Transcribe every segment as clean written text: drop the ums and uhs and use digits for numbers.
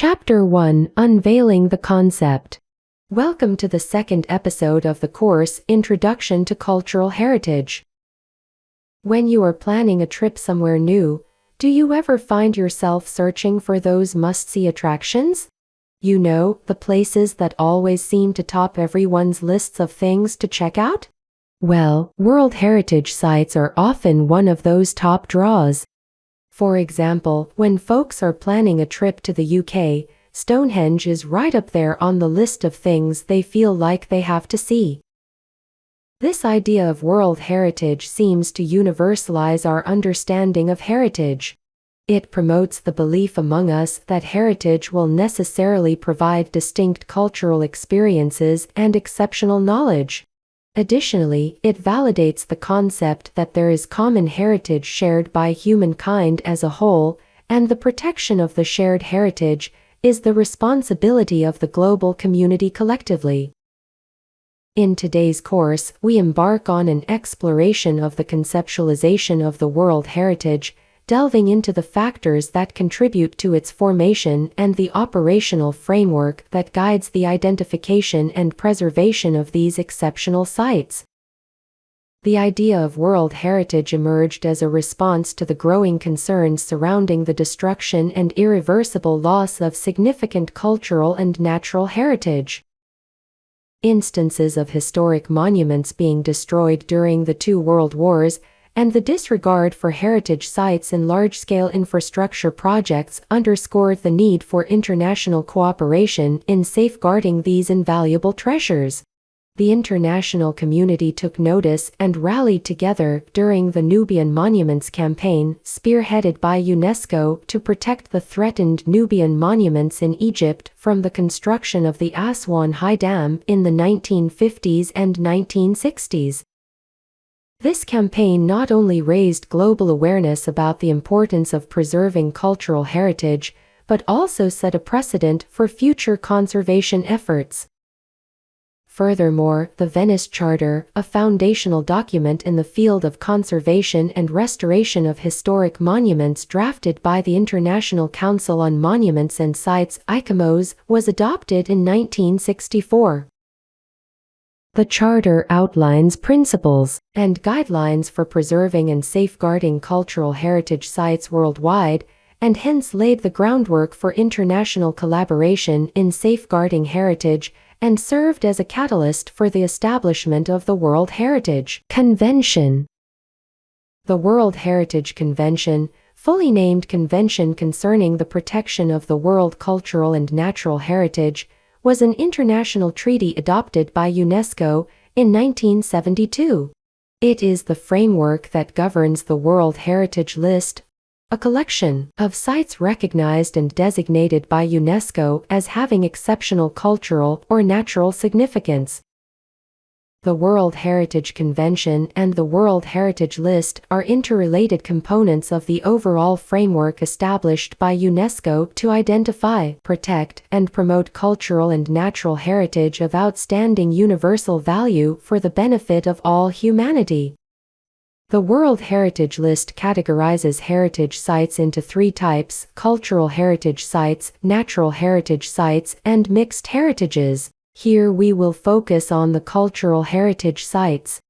Chapter 1: Unveiling the Concept. Welcome to the second episode of the course Introduction to Cultural Heritage. When you are planning a trip somewhere new, do you ever find yourself searching for those must-see attractions? You know, the places that always seem to top everyone's lists of things to check out? Well, World Heritage Sites are often one of those top draws. For example, when folks are planning a trip to the UK, Stonehenge is right up there on the list of things they feel like they have to see. This idea of World Heritage seems to universalize our understanding of heritage. It promotes the belief among us that heritage will necessarily provide distinct cultural experiences and exceptional knowledge. Additionally, it validates the concept that there is common heritage shared by humankind as a whole, and the protection of the shared heritage is the responsibility of the global community collectively. In today's course, we embark on an exploration of the conceptualization of the World Heritage, delving into the factors that contribute to its formation and the operational framework that guides the identification and preservation of these exceptional sites. The idea of World Heritage emerged as a response to the growing concerns surrounding the destruction and irreversible loss of significant cultural and natural heritage. Instances of historic monuments being destroyed during the two world wars and the disregard for heritage sites in large-scale infrastructure projects underscored the need for international cooperation in safeguarding these invaluable treasures. The international community took notice and rallied together during the Nubian Monuments Campaign, spearheaded by UNESCO, to protect the threatened Nubian monuments in Egypt from the construction of the Aswan High Dam in the 1950s and 1960s. This campaign not only raised global awareness about the importance of preserving cultural heritage, but also set a precedent for future conservation efforts. Furthermore, the Venice Charter, a foundational document in the field of conservation and restoration of historic monuments drafted by the International Council on Monuments and Sites (ICOMOS), was adopted in 1964. The Charter outlines principles and guidelines for preserving and safeguarding cultural heritage sites worldwide, and hence laid the groundwork for international collaboration in safeguarding heritage, and served as a catalyst for the establishment of the World Heritage Convention. The World Heritage Convention, fully named Convention Concerning the Protection of the World Cultural and Natural Heritage, was an international treaty adopted by UNESCO in 1972. It is the framework that governs the World Heritage List, a collection of sites recognized and designated by UNESCO as having exceptional cultural or natural significance. The World Heritage Convention and the World Heritage List are interrelated components of the overall framework established by UNESCO to identify, protect, and promote cultural and natural heritage of outstanding universal value for the benefit of all humanity. The World Heritage List categorizes heritage sites into three types: cultural heritage sites, natural heritage sites, and mixed heritages. Here we will focus on the cultural heritage sites.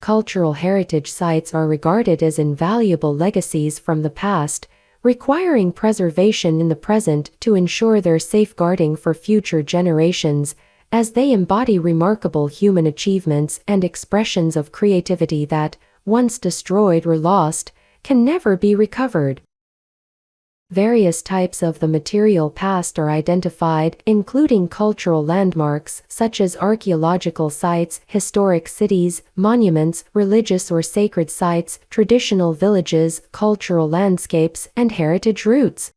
Cultural heritage sites are regarded as invaluable legacies from the past, requiring preservation in the present to ensure their safeguarding for future generations, as they embody remarkable human achievements and expressions of creativity that, once destroyed or lost, can never be recovered. Various types of the material past are identified, including cultural landmarks such as archaeological sites, historic cities, monuments, religious or sacred sites, traditional villages, cultural landscapes, and heritage routes.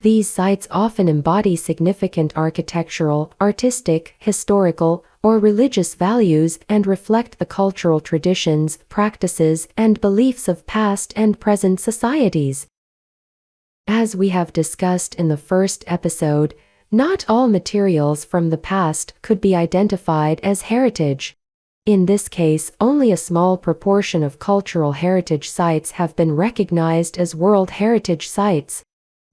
These sites often embody significant architectural, artistic, historical, or religious values and reflect the cultural traditions, practices, and beliefs of past and present societies. As we have discussed in the first episode, not all materials from the past could be identified as heritage. In this case, only a small proportion of cultural heritage sites have been recognized as World Heritage Sites.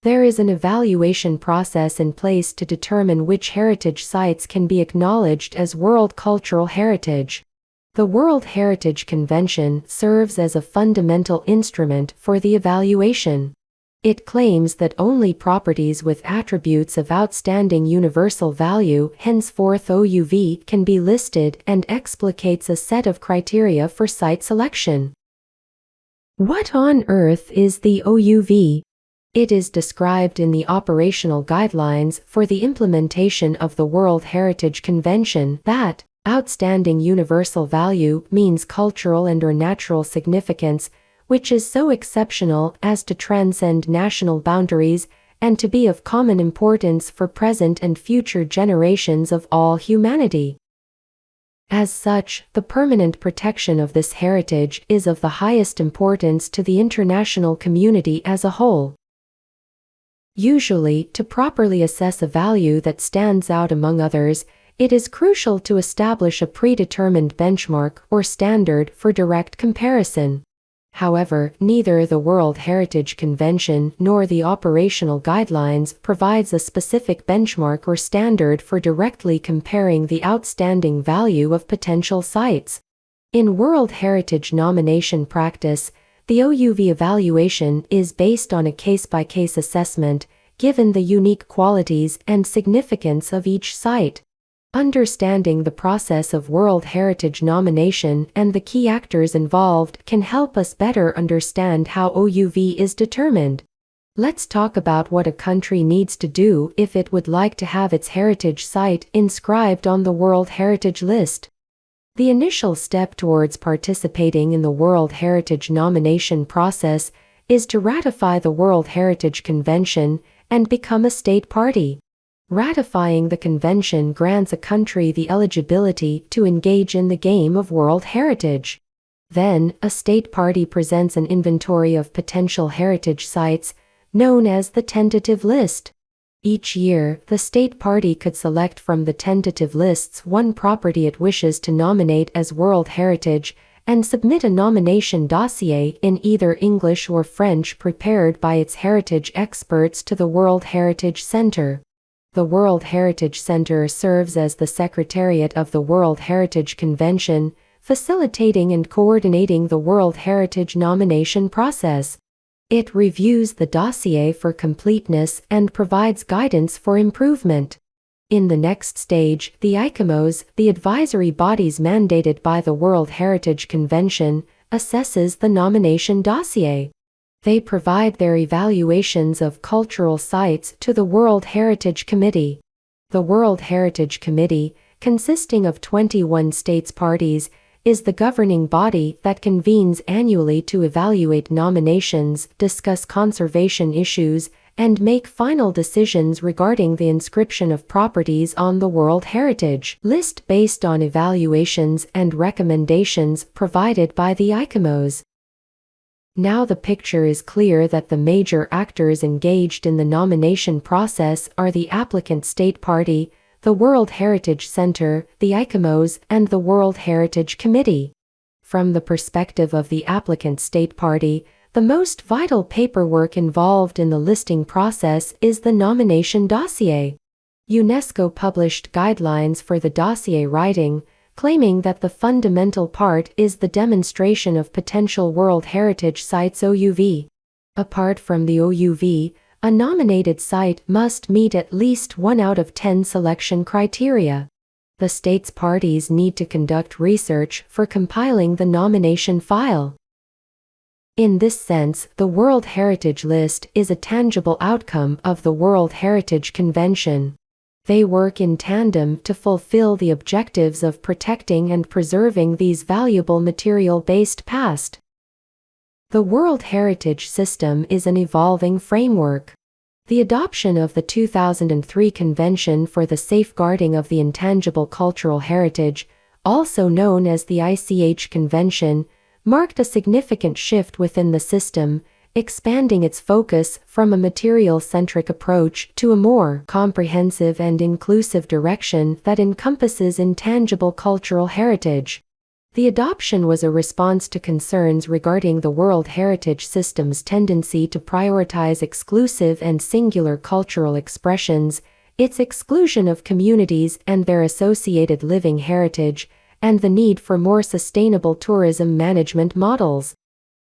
There is an evaluation process in place to determine which heritage sites can be acknowledged as World Cultural Heritage. The World Heritage Convention serves as a fundamental instrument for the evaluation. It claims that only properties with attributes of outstanding universal value, henceforth OUV, can be listed and explicates a set of criteria for site selection. What on earth is the OUV? It is described in the operational guidelines for the implementation of the World Heritage Convention that outstanding universal value means cultural and/or natural significance, which is so exceptional as to transcend national boundaries and to be of common importance for present and future generations of all humanity. As such, the permanent protection of this heritage is of the highest importance to the international community as a whole. Usually, to properly assess a value that stands out among others, it is crucial to establish a predetermined benchmark or standard for direct comparison. However, neither the World Heritage Convention nor the operational guidelines provides a specific benchmark or standard for directly comparing the outstanding value of potential sites. In World Heritage nomination practice, the OUV evaluation is based on a case-by-case assessment, given the unique qualities and significance of each site. Understanding the process of World Heritage nomination and the key actors involved can help us better understand how OUV is determined. Let's talk about what a country needs to do if it would like to have its heritage site inscribed on the World Heritage List. The initial step towards participating in the World Heritage nomination process is to ratify the World Heritage Convention and become a state party. Ratifying the convention grants a country the eligibility to engage in the game of World Heritage. Then, a state party presents an inventory of potential heritage sites, known as the tentative list. Each year, the state party could select from the tentative lists one property it wishes to nominate as World Heritage and submit a nomination dossier in either English or French prepared by its heritage experts to the World Heritage Center. The World Heritage Center serves as the secretariat of the World Heritage Convention, facilitating and coordinating the World Heritage nomination process. It reviews the dossier for completeness and provides guidance for improvement. In the next stage, the ICOMOS, the advisory bodies mandated by the World Heritage Convention, assesses the nomination dossier. They provide their evaluations of cultural sites to the World Heritage Committee. The World Heritage Committee, consisting of 21 states parties, is the governing body that convenes annually to evaluate nominations, discuss conservation issues, and make final decisions regarding the inscription of properties on the World Heritage List based on evaluations and recommendations provided by the ICOMOS. Now the picture is clear that the major actors engaged in the nomination process are the applicant state party, the World Heritage Center, the ICOMOS, and the World Heritage Committee. From the perspective of the applicant state party, the most vital paperwork involved in the listing process is the nomination dossier. UNESCO published guidelines for the dossier writing, claiming that the fundamental part is the demonstration of potential World Heritage Sites OUV. Apart from the OUV, a nominated site must meet at least 1 out of 10 selection criteria. The state's parties need to conduct research for compiling the nomination file. In this sense, the World Heritage List is a tangible outcome of the World Heritage Convention. They work in tandem to fulfill the objectives of protecting and preserving these valuable material-based past. The World Heritage System is an evolving framework. The adoption of the 2003 Convention for the Safeguarding of the Intangible Cultural Heritage, also known as the ICH Convention, marked a significant shift within the system, expanding its focus from a material-centric approach to a more comprehensive and inclusive direction that encompasses intangible cultural heritage. The adoption was a response to concerns regarding the World Heritage System's tendency to prioritize exclusive and singular cultural expressions, its exclusion of communities and their associated living heritage, and the need for more sustainable tourism management models.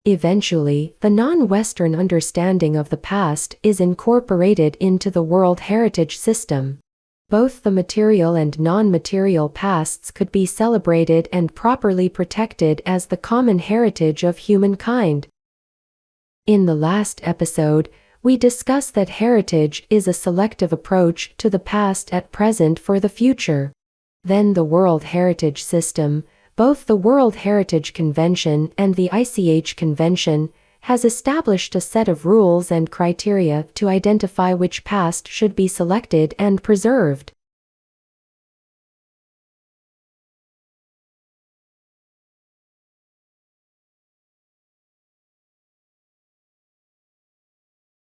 Eventually, the non-Western understanding of the past is incorporated into the World Heritage System. Both the material and non-material pasts could be celebrated and properly protected as the common heritage of humankind. In the last episode, we discussed that heritage is a selective approach to the past at present for the future. Then the World Heritage System, both the World Heritage Convention and the ICH Convention, has established a set of rules and criteria to identify which past should be selected and preserved.